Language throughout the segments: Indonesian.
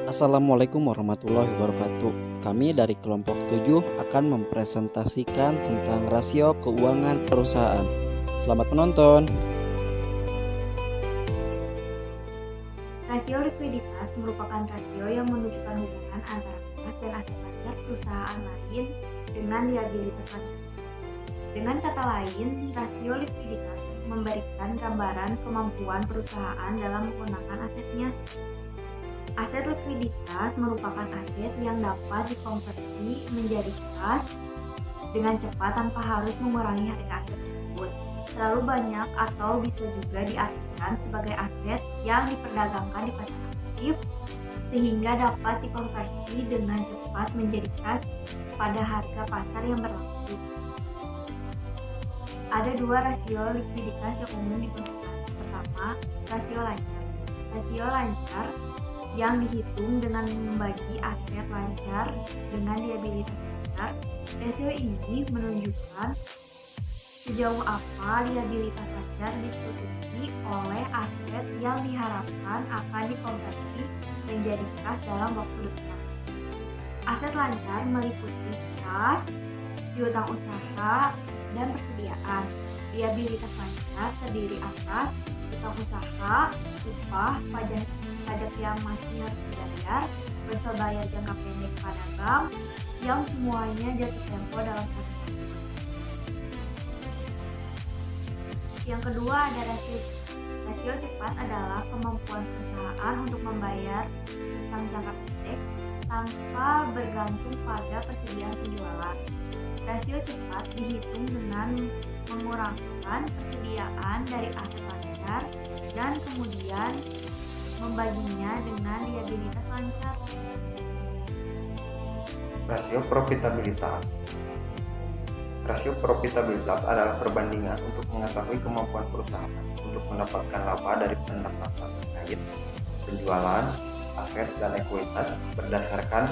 Assalamualaikum warahmatullahi wabarakatuh. Kami dari kelompok 7 akan mempresentasikan tentang rasio keuangan perusahaan. Selamat menonton. Rasio likuiditas merupakan rasio yang menunjukkan hubungan antara kas dan aset pajak perusahaan lain dengan liabilitas pajak. Dengan kata lain, rasio likuiditas memberikan gambaran kemampuan perusahaan dalam menggunakan asetnya. Aset likuiditas merupakan aset yang dapat dikonversi menjadi kas dengan cepat tanpa harus mengurangi harga aset tersebut. Terlalu banyak atau bisa juga diartikan sebagai aset yang diperdagangkan di pasar aktif sehingga dapat dikonversi dengan cepat menjadi kas pada harga pasar yang berlaku. Ada dua rasio likuiditas yang umum digunakan. Pertama, rasio lancar. Rasio lancar yang dihitung dengan membagi aset lancar dengan liabilitas lancar. Rasio ini menunjukkan sejauh apa liabilitas lancar ditutupi oleh aset yang diharapkan akan dikonversi menjadi kas dalam waktu dekat. Aset lancar meliputi kas, piutang usaha, dan persediaan. Liabilitas lancar terdiri atas piutang usaha, upah, pajak yang masih harus dibayar, besar bayar jangka pendek pada bank, yang semuanya jatuh tempo dalam satu tahun. Yang kedua ada rasio. Rasio cepat adalah kemampuan perusahaan untuk membayar utang jangka pendek tanpa bergantung pada persediaan penjualan. Rasio cepat dihitung dengan mengurangkan persediaan dari aset lancar dan kemudian membaginya dengan liabilitas lancar. Rasio profitabilitas. Rasio profitabilitas adalah perbandingan untuk mengetahui kemampuan perusahaan untuk mendapatkan laba dari pendapatan terkait penjualan, aset, dan ekuitas berdasarkan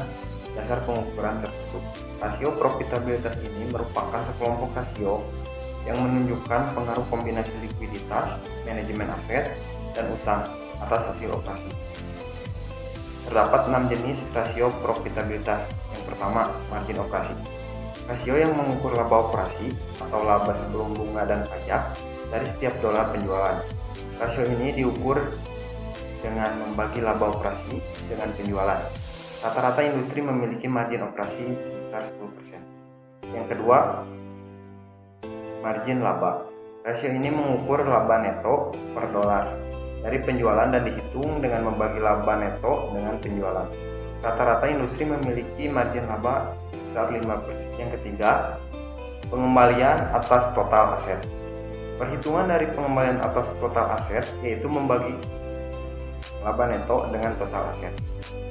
dasar pengukuran tersebut. Rasio profitabilitas ini merupakan sekelompok rasio yang menunjukkan pengaruh kombinasi likuiditas, manajemen aset, dan utang atas hasil operasi. Terdapat 6 jenis rasio profitabilitas. Yang pertama, margin operasi. Rasio yang mengukur laba operasi atau laba sebelum bunga dan pajak dari setiap dolar penjualan. Rasio ini diukur dengan membagi laba operasi dengan penjualan. Rata-rata industri memiliki margin operasi sebesar 10%. Yang kedua, margin laba. Rasio ini mengukur laba neto per dolar dari penjualan dan dihitung dengan membagi laba neto dengan penjualan. Rata-rata industri memiliki margin laba sebesar 5%. Yang ketiga, pengembalian atas total aset. Perhitungan dari pengembalian atas total aset yaitu membagi laba neto dengan total aset.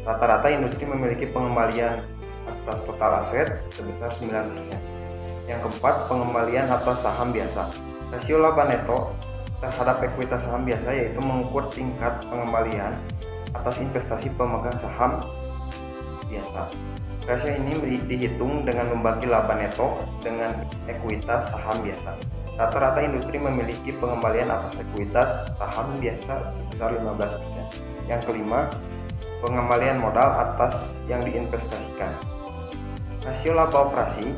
Rata-rata industri memiliki pengembalian atas total aset sebesar 9%. Yang keempat, pengembalian atas saham biasa. Rasio laba neto terhadap ekuitas saham biasa yaitu mengukur tingkat pengembalian atas investasi pemegang saham biasa. Rasio ini dihitung dengan membagi laba neto dengan ekuitas saham biasa. Rata-rata industri memiliki pengembalian atas ekuitas saham biasa sebesar 15%. Yang kelima, pengembalian modal atas yang diinvestasikan. Rasio laba operasi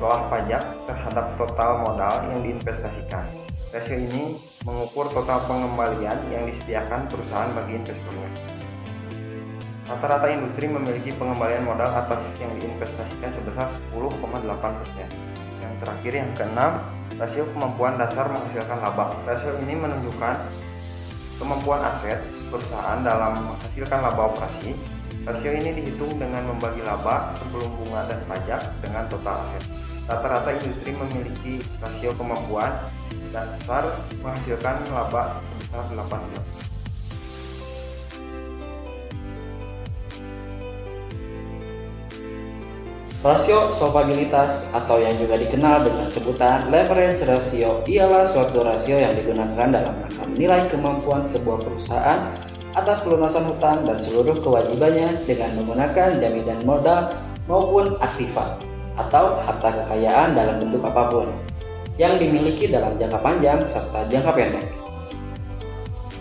setelah pajak terhadap total modal yang diinvestasikan. Rasio ini mengukur total pengembalian yang disediakan perusahaan bagi investornya. Rata-rata industri memiliki pengembalian modal atas yang diinvestasikan sebesar 10,8%. Yang terakhir, yang keenam, rasio kemampuan dasar menghasilkan laba. Rasio ini menunjukkan kemampuan aset perusahaan dalam menghasilkan laba operasi. Rasio ini dihitung dengan membagi laba sebelum bunga dan pajak dengan total aset. Rata-rata industri memiliki rasio kemampuan dasar menghasilkan laba sebesar 18. Rasio solvabilitas atau yang juga dikenal dengan sebutan leverage ratio ialah suatu rasio yang digunakan dalam rangka menilai kemampuan sebuah perusahaan atas pelunasan hutang dan seluruh kewajibannya dengan menggunakan jaminan modal maupun aktiva atau harta kekayaan dalam bentuk apapun yang dimiliki dalam jangka panjang serta jangka pendek.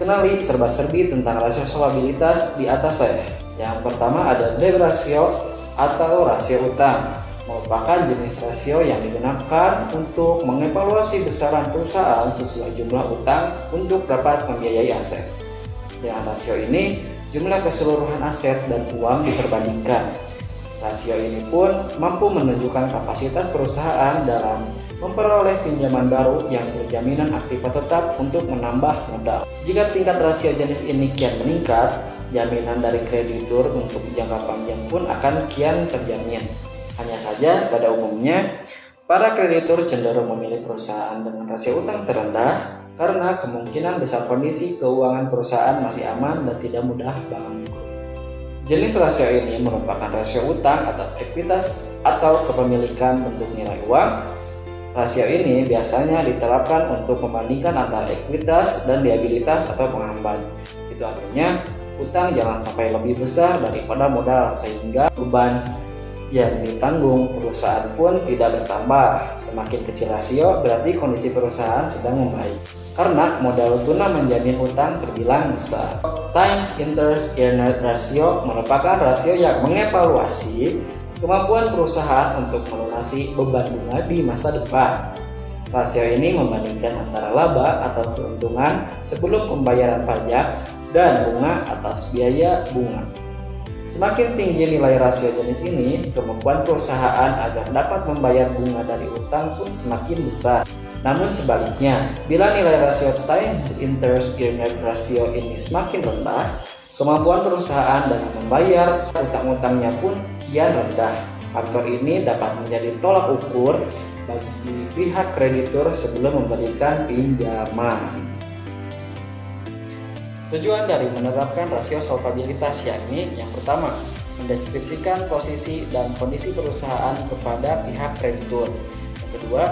Kenali serba-serbi tentang rasio solvabilitas di atas saya. Yang pertama ada debt ratio atau rasio utang, merupakan jenis rasio yang digunakan untuk mengevaluasi besaran perusahaan sesuai jumlah utang untuk dapat membiayai aset. Dengan rasio ini, jumlah keseluruhan aset dan uang diperbandingkan. Rasio ini pun mampu menunjukkan kapasitas perusahaan dalam memperoleh pinjaman baru yang berjaminan aktiva tetap untuk menambah modal. Jika tingkat rasio jenis ini kian meningkat, jaminan dari kreditur untuk jangka panjang pun akan kian terjamin. Hanya saja pada umumnya, para kreditur cenderung memilih perusahaan dengan rasio utang terendah karena kemungkinan besar kondisi keuangan perusahaan masih aman dan tidak mudah bangkrut. Jenis rasio ini merupakan rasio utang atas ekuitas atau kepemilikan bentuk nilai uang. Rasio ini biasanya diterapkan untuk membandingkan antara ekuitas dan liabilitas atau penghambat. Itu artinya utang jangan sampai lebih besar daripada modal sehingga beban yang ditanggung perusahaan pun tidak bertambah. Semakin kecil rasio berarti kondisi perusahaan sedang membaik karena modal guna menjamin utang terbilang besar. Times interest earned ratio merupakan rasio yang mengevaluasi kemampuan perusahaan untuk melunasi beban bunga di masa depan. Rasio ini membandingkan antara laba atau keuntungan sebelum pembayaran pajak dan bunga atas biaya bunga. Semakin tinggi nilai rasio jenis ini, kemampuan perusahaan agar dapat membayar bunga dari utang pun semakin besar. Namun sebaliknya, bila nilai rasio times interest earned ratio ini semakin rendah, kemampuan perusahaan dalam membayar utang-utangnya pun kian rendah. Faktor ini dapat menjadi tolak ukur bagi pihak kreditur sebelum memberikan pinjaman. Tujuan dari menerapkan rasio solvabilitas yakni yang pertama, mendeskripsikan posisi dan kondisi perusahaan kepada pihak kreditur. Yang kedua,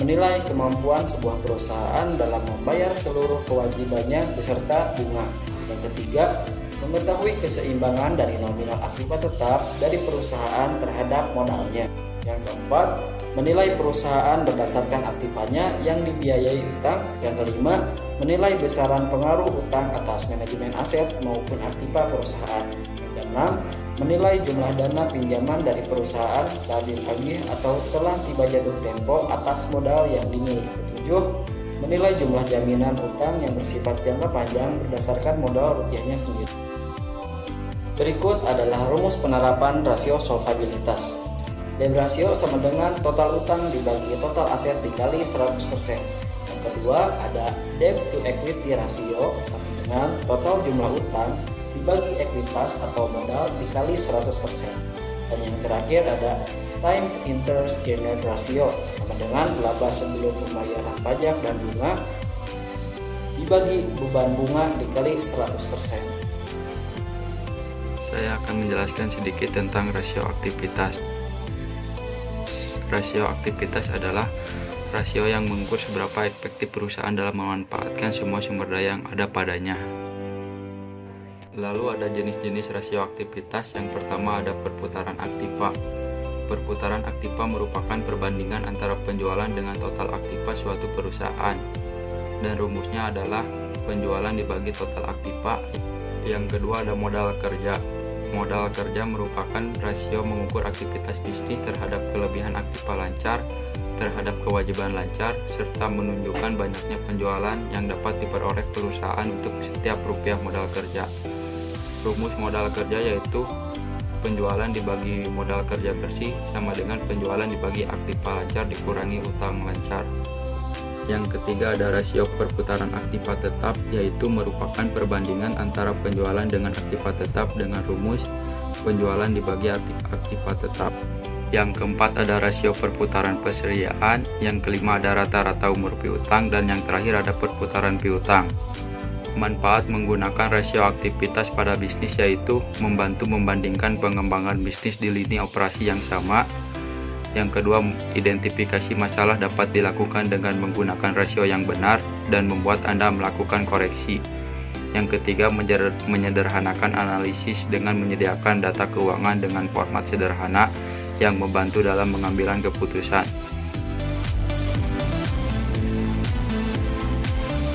menilai kemampuan sebuah perusahaan dalam membayar seluruh kewajibannya beserta bunga. Yang ketiga, mengetahui keseimbangan dari nominal aktiva tetap dari perusahaan terhadap modalnya. Yang keempat, menilai perusahaan berdasarkan aktivanya yang dibiayai utang. Yang kelima, menilai besaran pengaruh utang atas manajemen aset maupun aktiva perusahaan. Yang keenam, menilai jumlah dana pinjaman dari perusahaan saat ditagih atau telah tiba jatuh tempo atas modal yang dimiliki. Ketujuh, menilai jumlah jaminan utang yang bersifat jangka panjang berdasarkan modal rupiahnya sendiri. Berikut adalah rumus penerapan rasio solvabilitas. Debt ratio sama dengan total utang dibagi total aset dikali 100%. Yang kedua ada debt to equity ratio sama dengan total jumlah utang dibagi ekuitas atau modal dikali 100%. Dan yang terakhir ada times interest earned ratio sama dengan laba sebelum pembayaran pajak dan bunga dibagi beban bunga dikali 100%. Saya akan menjelaskan sedikit tentang rasio aktivitas. Rasio aktivitas adalah rasio yang mengukur seberapa efektif perusahaan dalam memanfaatkan semua sumber daya yang ada padanya. Lalu ada jenis-jenis rasio aktivitas. Yang pertama ada perputaran aktiva. Perputaran aktiva merupakan perbandingan antara penjualan dengan total aktiva suatu perusahaan. Dan rumusnya adalah penjualan dibagi total aktiva. Yang kedua ada modal kerja. Modal kerja merupakan rasio mengukur aktivitas bisnis terhadap kelebihan aktiva lancar, terhadap kewajiban lancar, serta menunjukkan banyaknya penjualan yang dapat diperoleh perusahaan untuk setiap rupiah modal kerja. Rumus modal kerja yaitu penjualan dibagi modal kerja bersih sama dengan penjualan dibagi aktiva lancar dikurangi utang lancar. Yang ketiga ada rasio perputaran aktiva tetap, yaitu merupakan perbandingan antara penjualan dengan aktiva tetap dengan rumus penjualan dibagi aktiva tetap. Yang keempat ada rasio perputaran persediaan, yang kelima ada rata-rata umur piutang, dan yang terakhir ada perputaran piutang. Manfaat menggunakan rasio aktivitas pada bisnis yaitu membantu membandingkan pengembangan bisnis di lini operasi yang sama. Yang kedua, identifikasi masalah dapat dilakukan dengan menggunakan rasio yang benar dan membuat Anda melakukan koreksi. Yang ketiga, menyederhanakan analisis dengan menyediakan data keuangan dengan format sederhana yang membantu dalam pengambilan keputusan.